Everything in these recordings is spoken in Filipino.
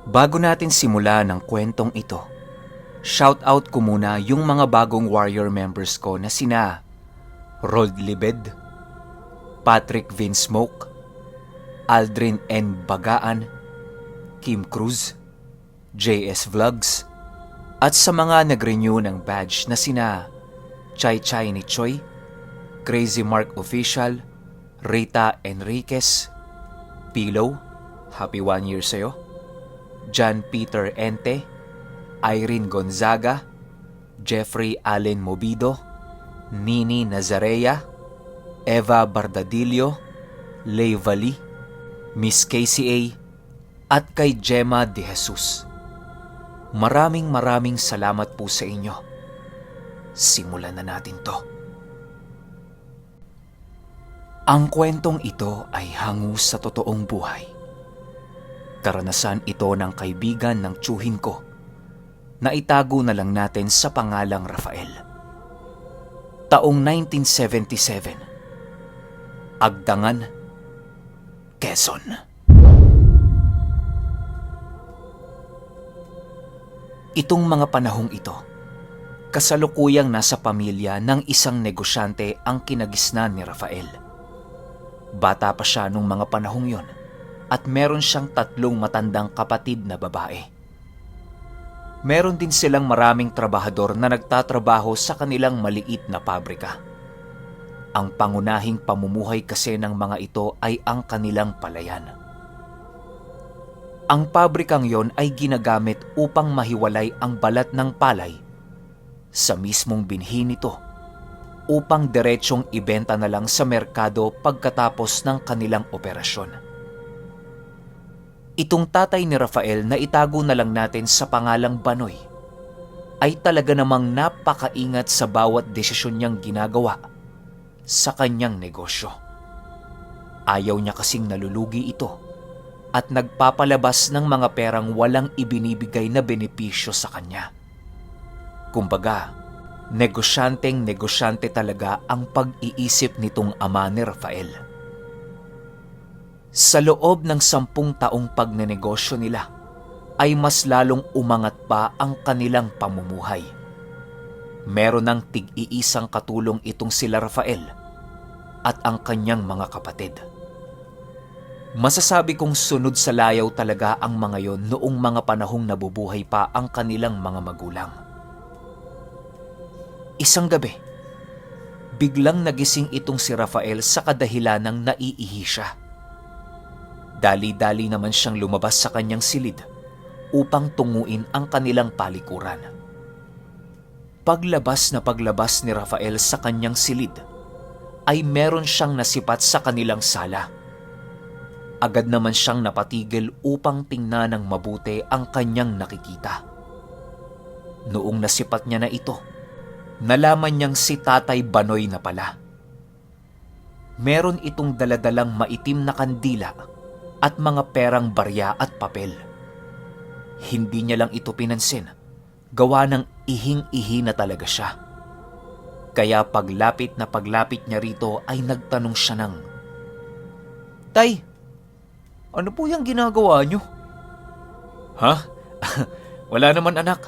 Bago natin simulan ang kwentong ito, shoutout ko muna yung mga bagong warrior members ko na sina Rold Libed, Patrick Vinsmoke, Aldrin N. Bagaan, Kim Cruz, JS Vlogs, at sa mga nag-renew ng badge na sina Chai Chai ni Choi, Crazy Mark Official, Rita Enriquez, Pillow, happy 1 year sa'yo, John Peter Ente, Irene Gonzaga, Jeffrey Allen Mobido, Nini Nazarea, Eva Bardadillo, Lay Vali, Miss KCA, at kay Gemma De Jesus. Maraming salamat po sa inyo. Simulan na natin to. Ang kwentong ito ay hangus sa totoong buhay. Karanasan ito ng kaibigan ng tiyuhin ko na itago na lang natin sa pangalang Rafael. Taong 1977. Agdangan, Quezon. Itong mga panahong ito, kasalukuyang nasa pamilya ng isang negosyante ang kinagisnan ni Rafael. Bata pa siya nung mga panahong yon at meron siyang 3 matandang kapatid na babae. Meron din silang maraming trabahador na nagtatrabaho sa kanilang maliit na pabrika. Ang pangunahing pamumuhay kasi ng mga ito ay ang kanilang palayan. Ang pabrikang yon ay ginagamit upang mahiwalay ang balat ng palay sa mismong binhi nito upang diretsyong ibenta na lang sa merkado pagkatapos ng kanilang operasyon. Itong tatay ni Rafael na itago na lang natin sa pangalang Banoy ay talaga namang napakaingat sa bawat desisyon niyang ginagawa sa kanyang negosyo. Ayaw niya kasing nalulugi ito at nagpapalabas ng mga perang walang ibinibigay na benepisyo sa kanya. Kumbaga, negosyanteng-negosyante talaga ang pag-iisip nitong ama ni Rafael. Sa loob ng 10 taong pagnenegosyo nila, ay mas lalong umangat pa ang kanilang pamumuhay. Meron ng tig-iisang katulong itong sila Rafael at ang kanyang mga kapatid. Masasabi kong sunod sa layaw talaga ang mga yon noong mga panahong nabubuhay pa ang kanilang mga magulang. Isang gabi, biglang nagising itong si Rafael sa kadahilanang naiihi siya. Dali-dali naman siyang lumabas sa kanyang silid upang tunguin ang kanilang palikuran. Paglabas ni Rafael sa kanyang silid, ay meron siyang nasipat sa kanilang sala. Agad naman siyang napatigil upang tingnan ng mabuti ang kanyang nakikita. Noong nasipat niya na ito, nalaman niyang si Tatay Banoy na pala. Meron itong daladalang maitim na kandila at mga perang barya at papel. Hindi niya lang ito pinansin, gawa ng ihing-ihi na talaga siya. Kaya paglapit niya rito ay nagtanong siya ng, "Tay, ano po yung ginagawa niyo?" "Ha? Wala naman anak.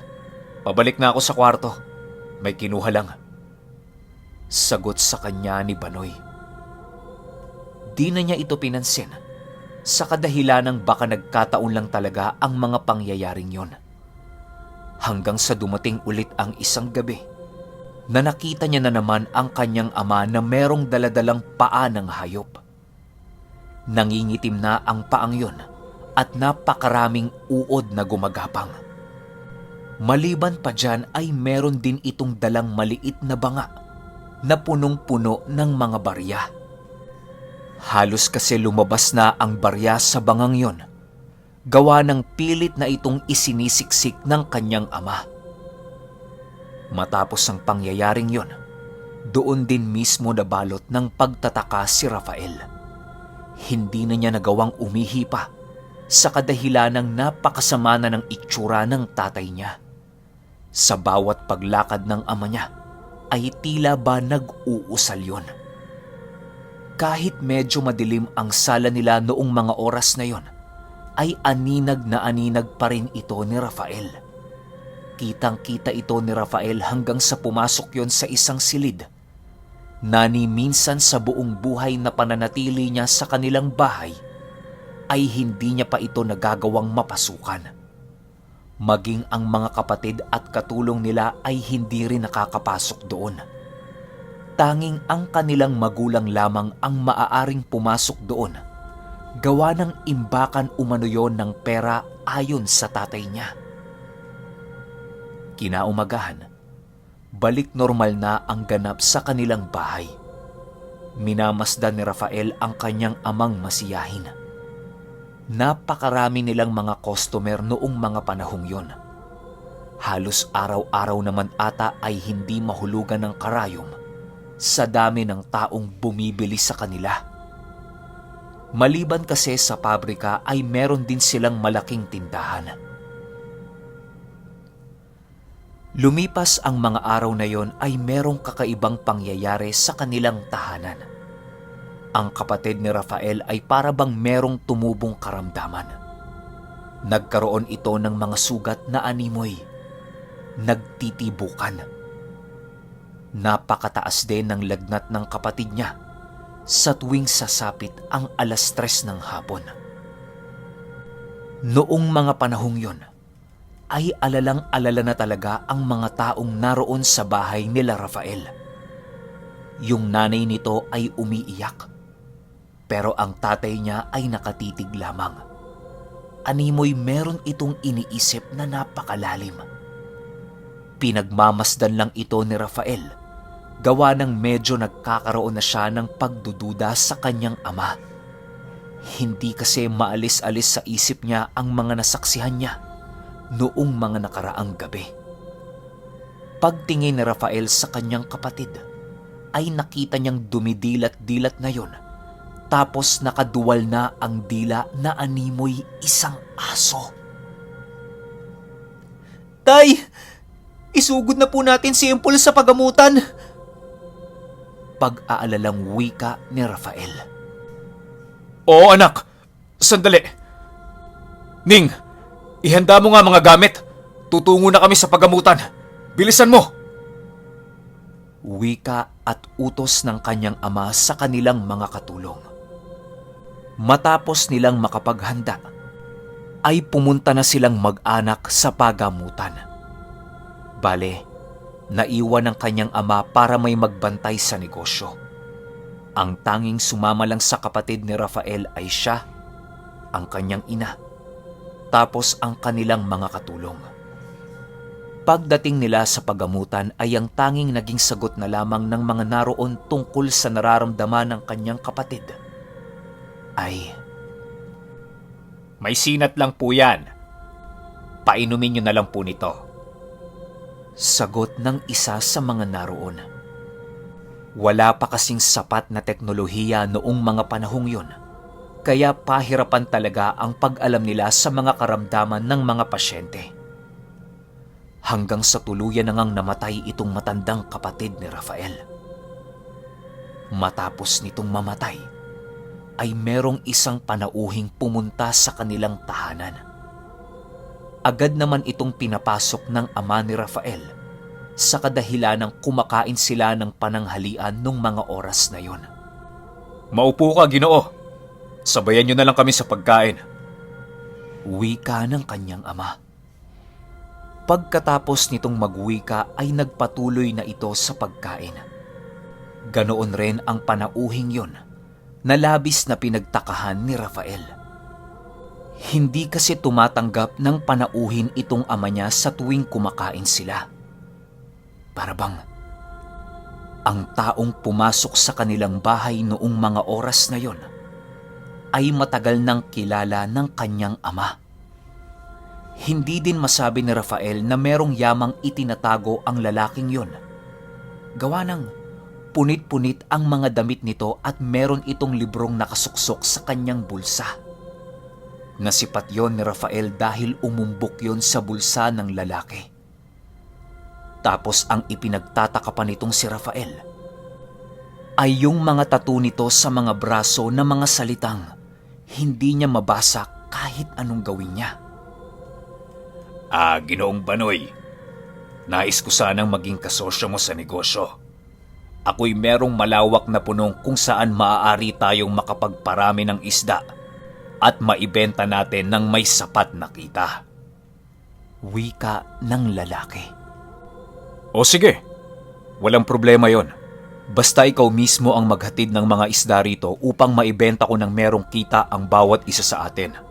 Pabalik na ako sa kwarto. May kinuha lang." Sagot sa kanya ni Banoy. Di na niya ito pinansin sa kadahilanang baka nagkataon lang talaga ang mga pangyayaring yon. Hanggang sa dumating ulit ang isang gabi na nakita niya na naman ang kanyang ama na merong daladalang paa ng hayop. Nangingitim na ang paang yon at napakaraming uod na gumagapang. Maliban pa dyan ay meron din itong dalang maliit na banga na punong-puno ng mga barya. Halos kasi lumabas na ang barya sa bangang yon, gawa ng pilit na itong isinisiksik ng kanyang ama. Matapos ang pangyayaring yon, doon din mismo nabalot ng pagtataka si Rafael. Hindi na niya nagawang umihi pa sa kadahilanang napakasama na ng itsura ng tatay niya. Sa bawat paglakad ng ama niya ay tila ba nag-uusal yon. Kahit medyo madilim ang sala nila noong mga oras na yon, ay aninag na aninag pa rin ito ni Rafael. Kitang-kita ito ni Rafael hanggang sa pumasok yon sa isang silid na ni minsan sa buong buhay na pananatili niya sa kanilang bahay ay hindi niya pa ito nagagawang mapasukan. Maging ang mga kapatid at katulong nila ay hindi rin nakakapasok doon. Tanging ang kanilang magulang lamang ang maaaring pumasok doon. Gawa ng imbakan umano yon ng pera ayon sa tatay niya. Kinaumagahan, balik normal na ang ganap sa kanilang bahay. Minamasdan ni Rafael ang kanyang amang masiyahin. Napakarami nilang mga customer noong mga panahong yon. Halos araw-araw naman ata ay hindi mahulugan ng karayom sa dami ng taong bumibili sa kanila. Maliban kasi sa pabrika ay meron din silang malaking tindahan. Lumipas ang mga araw na yon ay merong kakaibang pangyayari sa kanilang tahanan. Ang kapatid ni Rafael ay para bang merong tumubong karamdaman. Nagkaroon ito ng mga sugat na animoy. Nagtitibukan. Napakataas din ng lagnat ng kapatid niya sa tuwing sasapit ang 3:00 ng hapon. Noong mga panahong yon, ay alalang-alala na talaga ang mga taong naroon sa bahay nila Rafael. Yung nanay nito ay umiiyak, pero ang tatay niya ay nakatitig lamang. Animoy meron itong iniisip na napakalalim. Pinagmamasdan lang ito ni Rafael, gawa ng medyo nagkakaroon na siya ng pagdududa sa kanyang ama. Hindi kasi maalis-alis sa isip niya ang mga nasaksihan niya noong mga nakaraang gabi. Pagtingin ni Rafael sa kanyang kapatid, ay nakita niyang dumidilat-dilat na yon, tapos nakaduwal na ang dila na animoy isang aso. "Tay! Isugod na po natin si Impul sa pagamutan!" Pag-aalalang wika ni Rafael. "Oo anak, sandali. Ning, ihanda mo nga mga gamit. Tutungo na kami sa pagamutan. Bilisan mo!" Wika at utos ng kanyang ama sa kanilang mga katulong. Matapos nilang makapaghanda, ay pumunta na silang mag-anak sa pagamutan. Bale, naiwan ng kanyang ama para may magbantay sa negosyo. Ang tanging sumama lang sa kapatid ni Rafael ay siya, ang kanyang ina, tapos ang kanilang mga katulong. Pagdating nila sa pagamutan ay ang tanging naging sagot na lamang ng mga naroon tungkol sa nararamdaman ng kanyang kapatid ay, "May sinat lang po yan. Painumin niyo na lang po nito." Sagot ng isa sa mga naroon. Wala pa kasing sapat na teknolohiya noong mga panahong yun, kaya pahirapan talaga ang pag-alam nila sa mga karamdaman ng mga pasyente. Hanggang sa tuluyan na ngang namatay itong matandang kapatid ni Rafael. Matapos nitong mamatay, ay merong isang panauhing pumunta sa kanilang tahanan. Agad naman itong pinapasok ng ama ni Rafael sa kadahilan ng kumakain sila ng pananghalian nung mga oras na yon. "Maupo ka, Ginoo. Sabayan niyo na lang kami sa pagkain." Wika ng kanyang ama. Pagkatapos nitong magwika ay nagpatuloy na ito sa pagkain. Ganoon rin ang panauhing yon na labis na pinagtakahan ni Rafael. Hindi kasi tumatanggap ng panauhin itong ama niya sa tuwing kumakain sila. Para bang ang taong pumasok sa kanilang bahay noong mga oras na yon ay matagal nang kilala ng kanyang ama. Hindi din masabi ni Rafael na merong yamang itinatago ang lalaking yon. Gawa ng punit-punit ang mga damit nito at meron itong librong nakasuksok sa kanyang bulsa. Nasipat yon ni Rafael dahil umumbok yon sa bulsa ng lalaki. Tapos ang ipinagtataka pa nitong si Rafael ay yung mga tattoo nito sa mga braso na mga salitang hindi niya mabasa kahit anong gawin niya. Ginoong Banoy, nais ko sanang maging kasosyo mo sa negosyo. Ako'y merong malawak na punong kung saan maaari tayong makapagparami ng isda at maibenta natin ng may sapat na kita. Wika ng lalaki. O sige, walang problema yon. Basta ikaw mismo ang maghatid ng mga isda rito upang maibenta ko ng merong kita ang bawat isa sa atin.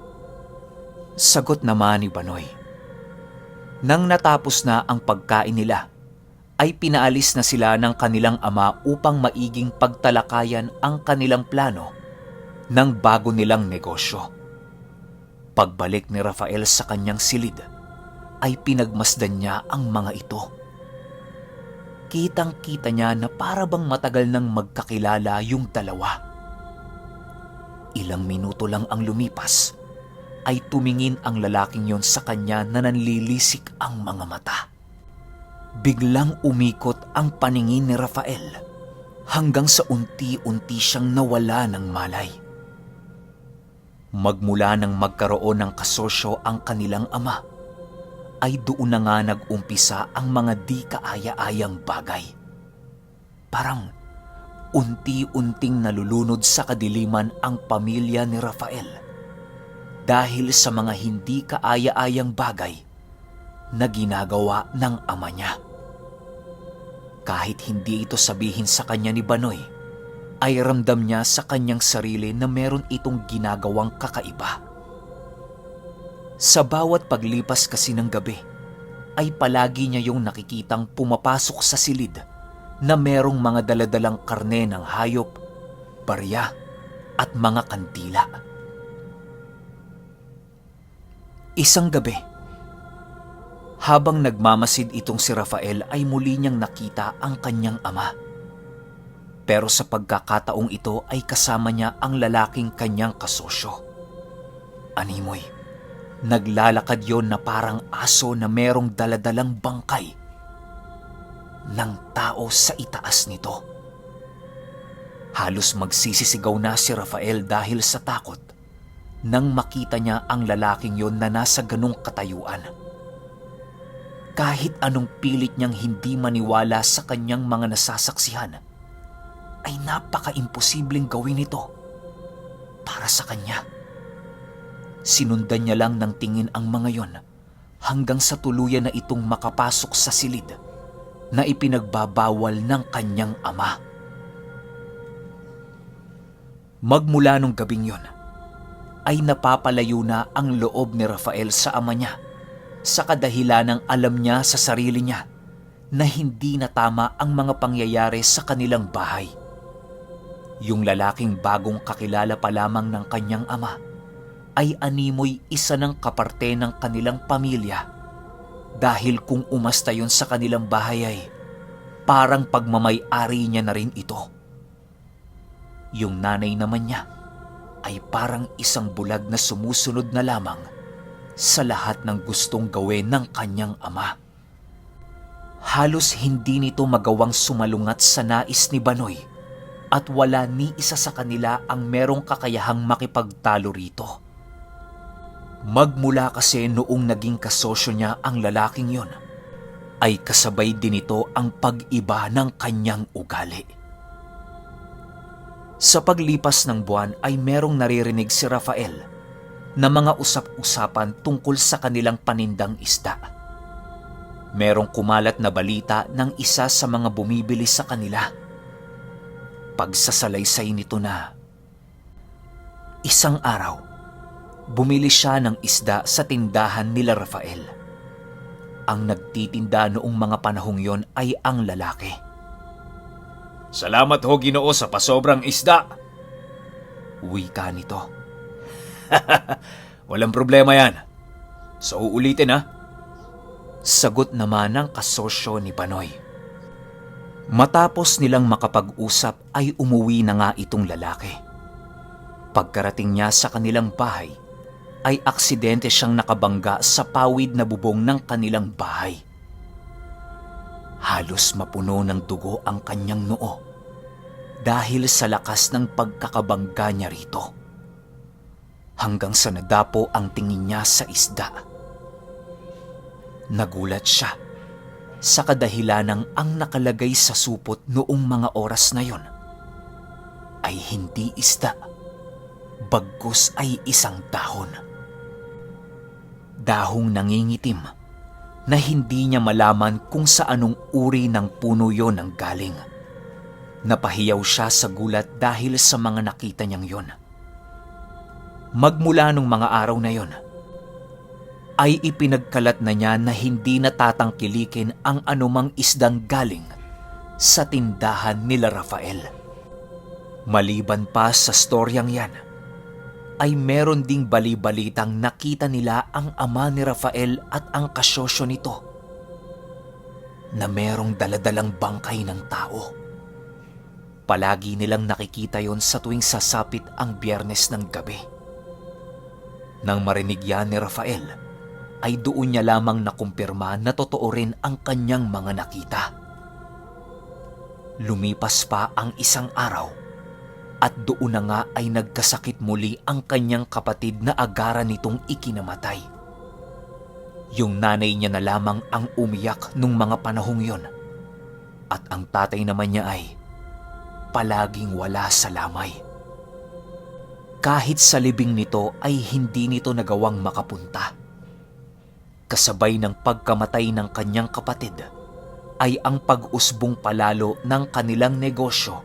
Sagot naman ni Banoy. Nang natapos na ang pagkain nila, ay pinaalis na sila ng kanilang ama upang maiging pagtalakayan ang kanilang plano ng bago nilang negosyo. Pagbalik ni Rafael sa kanyang silid, ay pinagmasdan niya ang mga ito. Kitang-kita niya na para bang matagal nang magkakilala yung dalawa. Ilang minuto lang ang lumipas, ay tumingin ang lalaking yon sa kanya na nanlilisik ang mga mata. Biglang umikot ang paningin ni Rafael hanggang sa unti-unti siyang nawala ng malay. Magmula nang magkaroon ng kasosyo ang kanilang ama, ay doon na nga nag-umpisa ang mga di kaaya-ayang bagay. Parang unti-unting nalulunod sa kadiliman ang pamilya ni Rafael dahil sa mga hindi kaaya-ayang bagay na ginagawa ng ama niya. Kahit hindi ito sabihin sa kanya ni Banoy, ay ramdam niya sa kanyang sarili na meron itong ginagawang kakaiba. Sa bawat paglipas kasi ng gabi, ay palagi niya yung nakikitang pumapasok sa silid na merong mga daladalang karne ng hayop, barya at mga kandila. Isang gabi, habang nagmamasid itong si Rafael ay muli niyang nakita ang kanyang ama. Pero sa pagkakataong ito ay kasama niya ang lalaking kanyang kasosyo. Animoy, naglalakad yon na parang aso na merong daladalang bangkay ng tao sa itaas nito. Halos magsisisigaw na si Rafael dahil sa takot nang makita niya ang lalaking yon na nasa ganung katayuan. Kahit anong pilit niyang hindi maniwala sa kanyang mga nasasaksihan, ay napaka-imposibleng gawin ito para sa kanya. Sinundan niya lang ng tingin ang mga yon hanggang sa tuluyan na itong makapasok sa silid na ipinagbabawal ng kanyang ama. Magmula nung gabing yon, ay napapalayo na ang loob ni Rafael sa ama niya sa kadahilanang alam niya sa sarili niya na hindi na tama ang mga pangyayari sa kanilang bahay. Yung lalaking bagong kakilala pa lamang ng kanyang ama ay animoy isa ng kaparte ng kanilang pamilya dahil kung umasta yun sa kanilang bahay ay parang pagmamay-ari niya na rin ito. Yung nanay naman niya ay parang isang bulag na sumusunod na lamang sa lahat ng gustong gawin ng kanyang ama. Halos hindi nito magawang sumalungat sa nais ni Banoy at wala ni isa sa kanila ang merong kakayahang makipagtalo rito. Magmula kasi noong naging kasosyo niya ang lalaking yon, ay kasabay din ito ang pag-iba ng kanyang ugali. Sa paglipas ng buwan ay merong naririnig si Rafael na mga usap-usapan tungkol sa kanilang panindang isda. Merong kumalat na balita ng isa sa mga bumibili sa kanila. Pagsasalaysay nito na isang araw, bumili siya ng isda sa tindahan nila Rafael. Ang nagtitinda noong mga panahong yon ay ang lalaki. Salamat ho, Ginoo, sa pasobrang isda. Wika nito. Walang problema yan. So uulitin ha. Sagot naman ng kasosyo ni Banoy. Matapos nilang makapag-usap ay umuwi na nga itong lalaki. Pagkarating niya sa kanilang bahay, ay aksidente siyang nakabangga sa pawid na bubong ng kanilang bahay. Halos mapuno ng dugo ang kanyang noo dahil sa lakas ng pagkakabangga niya rito. hanggang sa nadapo ang tingin niya sa isda. Nagulat siya sa kadahilanang ang nakalagay sa supot noong mga oras na yon ay hindi isda, bagkus ay isang dahon. Dahong nangingitim na hindi niya malaman kung sa anong uri ng puno yon ang galing. Napahiyaw siya sa gulat dahil sa mga nakita niyang yon. Magmula nung mga araw na yon, ay ipinagkalat na niya na hindi natatangkilikin ang anumang isdang galing sa tindahan nila Rafael. Maliban pa sa storyang yan, ay meron ding bali-balitang nakita nila ang ama ni Rafael at ang kasosyo nito na merong daladalang bangkay ng tao. Palagi nilang nakikita yon sa tuwing sasapit ang Biyernes ng gabi. Nang marinig yan ni Rafael, ay doon niya lamang nakumpirma na totoo rin ang kanyang mga nakita. Lumipas pa ang isang araw at doon na nga ay nagkasakit muli ang kanyang kapatid na agaran nitong ikinamatay. Yung nanay niya na lamang ang umiyak nung mga panahong yon at ang tatay naman niya ay palaging wala sa lamay. Kahit sa libing nito ay hindi nito nagawang makapunta. Kasabay ng pagkamatay ng kanyang kapatid ay ang pag-usbong palalo ng kanilang negosyo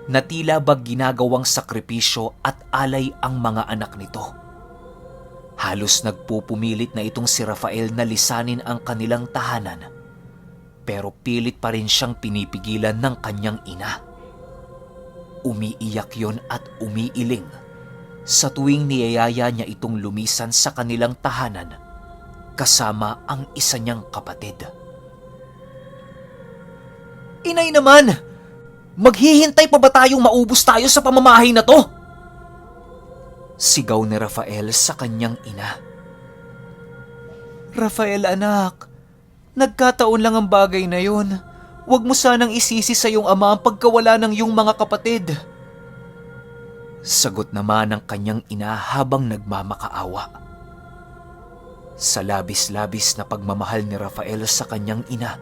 na tila ba ginagawang sakripisyo at alay ang mga anak nito. Halos nagpupumilit na itong si Rafael na lisanin ang kanilang tahanan, pero pilit pa rin siyang pinipigilan ng kanyang ina. Umiiyak yon at umiiling sa tuwing niyayaya niya itong lumisan sa kanilang tahanan kasama ang isa niyang kapatid. Inay naman! Maghihintay pa ba tayong maubos tayo sa pamamahay na to? Sigaw ni Rafael sa kanyang ina. Rafael anak, nagkataon lang ang bagay na yun. Huwag mo sanang isisi sa iyong ama ang pagkawala ng iyong mga kapatid. Sagot naman ng kanyang ina habang nagmamakaawa. Sa labis-labis na pagmamahal ni Rafael sa kanyang ina,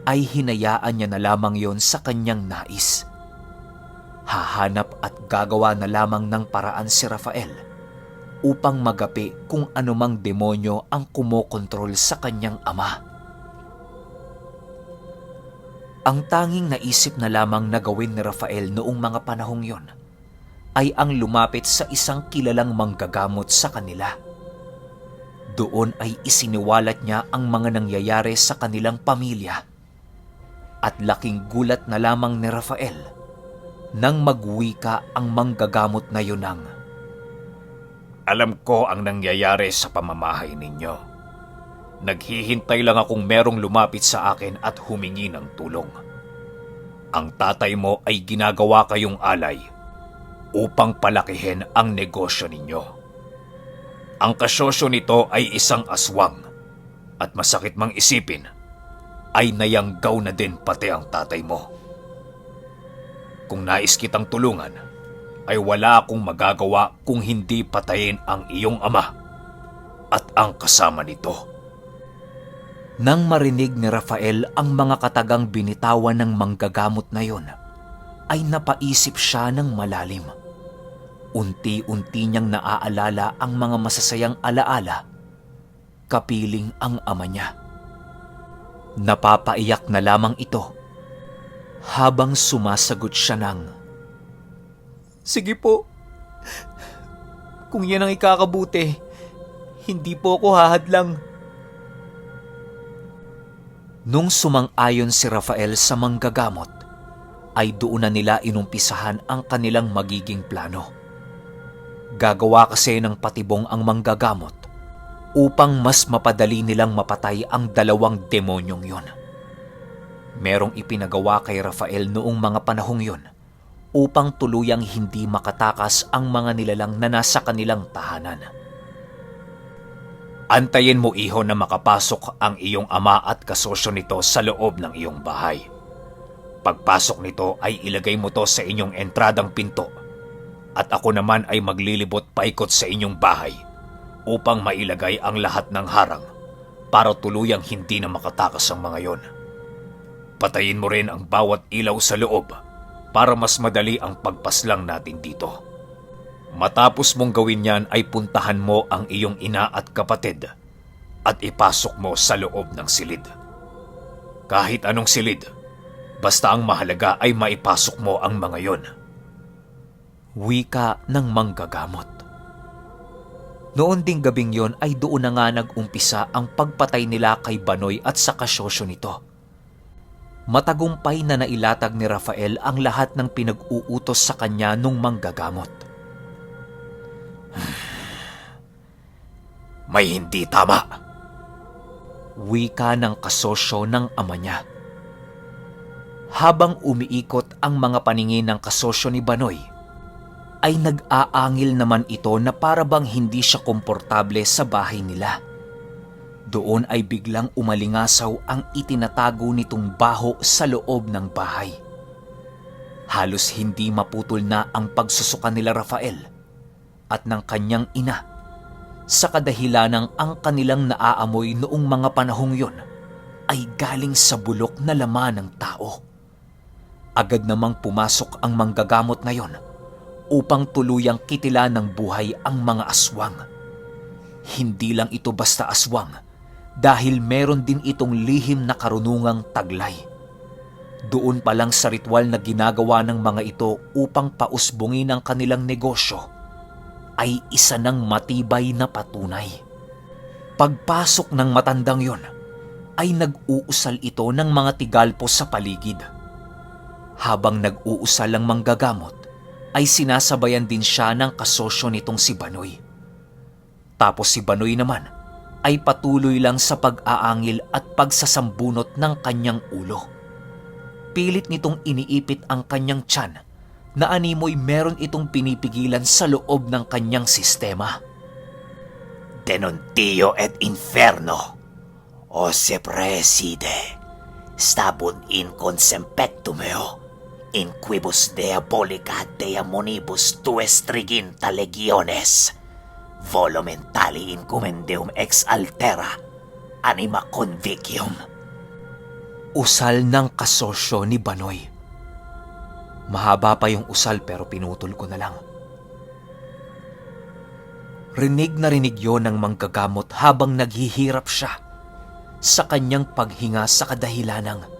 ay hinayaan niya na lamang yon sa kanyang nais. Hahanap at gagawa na lamang ng paraan si Rafael upang magapi kung anumang demonyo ang kumokontrol sa kanyang ama. Ang tanging naisip na lamang na gawin ni Rafael noong mga panahong yon ay ang lumapit sa isang kilalang manggagamot sa kanila. Doon ay isiniwalat niya ang mga nangyayari sa kanilang pamilya. At laking gulat na lamang ni Rafael nang magwika ang manggagamot na yun ng, Alam ko ang nangyayari sa pamamahay ninyo. Naghihintay lang akong merong lumapit sa akin at humingi ng tulong. Ang tatay mo ay ginagawa kayong alay upang palakihin ang negosyo ninyo. Ang kasosyo nito ay isang aswang at masakit mang isipin ay nayanggaw na din pati ang tatay mo. Kung nais kitang tulungan, ay wala akong magagawa kung hindi patayin ang iyong ama at ang kasama nito. Nang marinig ni Rafael ang mga katagang binitawan ng manggagamot na yon, ay napaisip siya ng malalim. Unti-unti niyang naaalala ang mga masasayang alaala, kapiling ang ama niya. Napapaiyak na lamang ito habang sumasagot siya ng, Sige po, kung yan ang ikakabuti, hindi po ako hahadlang. Nung sumang-ayon si Rafael sa manggagamot, ay doon na nila inumpisahan ang kanilang magiging plano. Gagawa kasi ng patibong ang manggagamot upang mas mapadali nilang mapatay ang dalawang demonyong yon. Merong ipinagawa kay Rafael noong mga panahong yon upang tuluyang hindi makatakas ang mga nilalang na nasa kanilang tahanan. Antayin mo, iho, na makapasok ang iyong ama at kasosyo nito sa loob ng iyong bahay. Pagpasok nito ay ilagay mo to sa inyong entradang pinto At ako naman ay maglilibot paikot sa inyong bahay upang mailagay ang lahat ng harang para tuluyang hindi na makatakas ang mga yon. Patayin mo rin ang bawat ilaw sa loob para mas madali ang pagpaslang natin dito. Matapos mong gawin yan ay puntahan mo ang iyong ina at kapatid at ipasok mo sa loob ng silid. Kahit anong silid, basta ang mahalaga ay maipasok mo ang mga yon. Wika ng manggagamot. Noon ding gabing yon ay doon na nga nag-umpisa ang pagpatay nila kay Banoy at sa kasyosyo nito. Matagumpay na nailatag ni Rafael ang lahat ng pinag-uutos sa kanya nung manggagamot. May hindi tama. Wika ng kasosyo ng ama niya. Habang umiikot ang mga paningin ng kasosyo ni Banoy, ay nag-aangil naman ito na para bang hindi siya komportable sa bahay nila. Doon ay biglang umalingasaw ang itinatago nitong baho sa loob ng bahay. Halos hindi maputol na ang pagsusuka nila Rafael at ng kanyang ina sa kadahilanang ang kanilang naaamoy noong mga panahong yon ay galing sa bulok na laman ng tao. Agad namang pumasok ang manggagamot na yon upang tuluyang kitilan ng buhay ang mga aswang. Hindi lang ito basta aswang dahil meron din itong lihim na karunungang taglay. Doon pa lang sa ritual na ginagawa ng mga ito upang pausbungin ang kanilang negosyo ay isa ng matibay na patunay. Pagpasok ng matandang yon ay nag-uusal ito ng mga tigalpo sa paligid. Habang nag-uusal ang manggagamot, ay sinasabayan din siya ng kasosyo nitong si Banoy. Tapos si Banoy naman ay patuloy lang sa pag-aangil at pagsasambunot ng kanyang ulo. Pilit nitong iniipit ang kanyang tiyan na animoy meron itong pinipigilan sa loob ng kanyang sistema. Denuncio et inferno, o se preside, stabun in consempectum meo, in quibus diabolica deamonibus tues triginta legiones, volumentali incumendeum ex altera, anima convicium. Usal ng kasosyo ni Banoy. Mahaba pa yung usal pero pinutol ko na lang. Rinig na rinig yon ng manggagamot habang naghihirap siya sa kanyang paghinga sa kadahilanang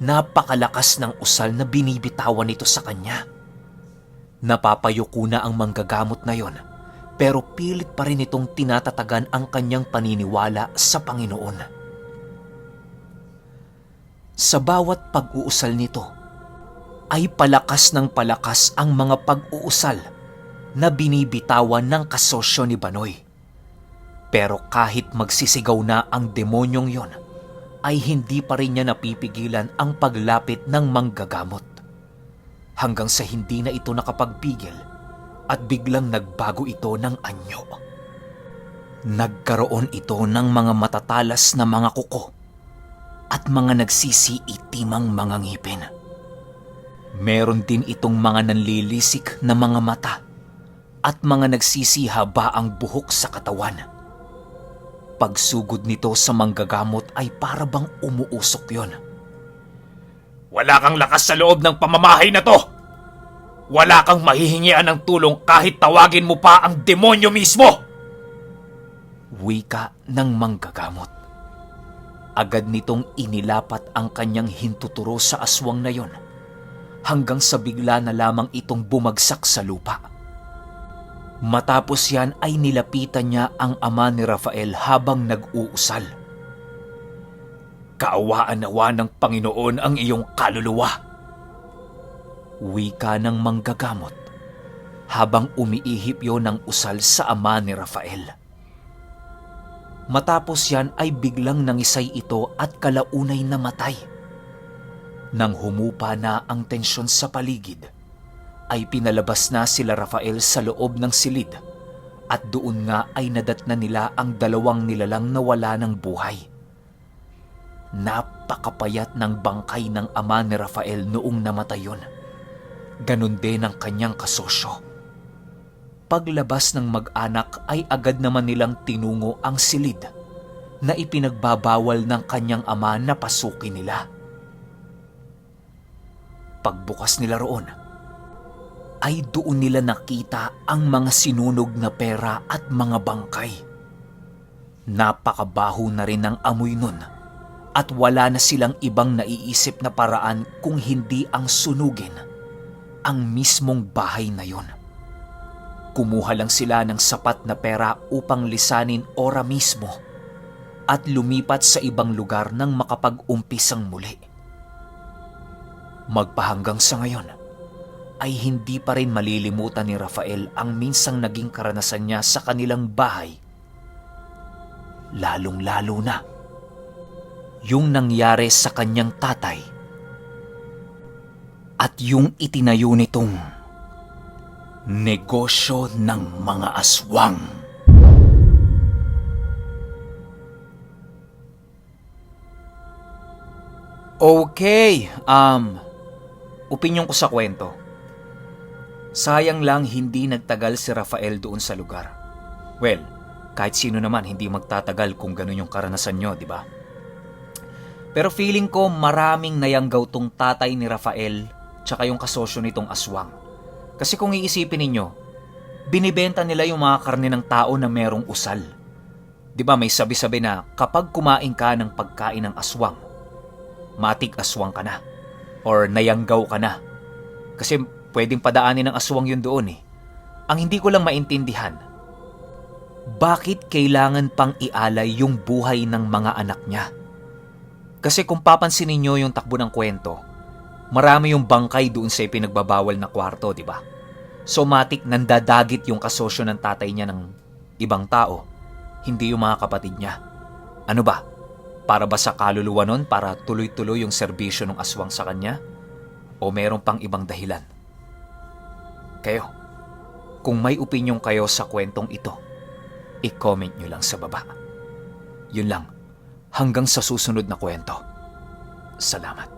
napakalakas ng usal na binibitawan nito sa kanya. Napapayuko na ang manggagamot na yon pero pilit pa rin itong tinatatagan ang kanyang paniniwala sa Panginoon. Sa bawat pag-uusal nito ay palakas ng palakas ang mga pag-uusal na binibitawan ng kasosyo ni Banoy. Pero kahit magsisigaw na ang demonyong yon, ay hindi pa rin niya napipigilan ang paglapit ng manggagamot. Hanggang sa hindi na ito nakapagpigil at biglang nagbago ito ng anyo. Nagkaroon ito ng mga matatalas na mga kuko at mga nagsisiitimang mga ngipin. Meron din itong mga nanlilisik na mga mata at mga nagsisihaba ang buhok sa katawan. Pagsugod nito sa manggagamot ay para bang umuusok yon. Wala kang lakas sa loob ng pamamahay na to! Wala kang mahihingian ng tulong kahit tawagin mo pa ang demonyo mismo! Wika ng manggagamot. Agad nitong inilapat ang kanyang hintuturo sa aswang na yon hanggang sa bigla na lamang itong bumagsak sa lupa. Matapos yan ay nilapitan niya ang ama ni Rafael habang nag-uusal. Kaawaan nawa ng Panginoon ang iyong kaluluwa. Wika ng manggagamot habang umiihip yon ng usal sa ama ni Rafael. Matapos yan ay biglang nangisay ito at kalaunay namatay. Nang humupa na ang tensyon sa paligid, ay pinalabas na sila Rafael sa loob ng silid at doon nga ay nadatna nila ang dalawang nilalang na wala ng buhay. Napakapayat ng bangkay ng ama ni Rafael noong namatay yun. Ganon din ang kanyang kasosyo. Paglabas ng mag-anak ay agad naman nilang tinungo ang silid na ipinagbabawal ng kanyang ama na pasukin nila. Pagbukas nila roon, ay doon nila nakita ang mga sinunog na pera at mga bangkay. Napakabaho na rin ang amoy nun at wala na silang ibang naiisip na paraan kung hindi ang sunugin ang mismong bahay na yon. Kumuha lang sila ng sapat na pera upang lisanin ora mismo at lumipat sa ibang lugar nang makapag-umpisang muli. Magpahanggang sa ngayon ay hindi pa rin malilimutan ni Rafael ang minsang naging karanasan niya sa kanilang bahay. Lalong-lalo na yung nangyari sa kanyang tatay at yung itinayo nitong negosyo ng mga aswang. Okay, opinyon ko sa kwento. Sayang lang hindi nagtagal si Rafael doon sa lugar. Well, kahit sino naman hindi magtatagal kung ganun yung karanasan nyo, di ba? Pero feeling ko maraming nayanggaw tong tatay ni Rafael tsaka yung kasosyo nitong aswang. Kasi kung iisipin ninyo, binibenta nila yung mga karne ng tao na merong usal. Di ba may sabi-sabi na kapag kumain ka ng pagkain ng aswang, matik aswang ka na or nayanggaw ka na. Kasi pwedeng padaanin ng aswang yun doon eh. Ang hindi ko lang maintindihan, bakit kailangan pang ialay yung buhay ng mga anak niya? Kasi kung papansin ninyo yung takbo ng kwento, marami yung bangkay doon sa ipinagbabawal na kwarto, di ba? So matik nandadagit yung kasosyo ng tatay niya ng ibang tao, hindi yung mga kapatid niya. Ano ba? Para ba sa kaluluwa nun para tuloy-tuloy yung serbisyo ng aswang sa kanya? O meron pang ibang dahilan? Kayo, kung may opinyon kayo sa kwentong ito, i-comment nyo lang sa baba. Yun lang, hanggang sa susunod na kwento. Salamat.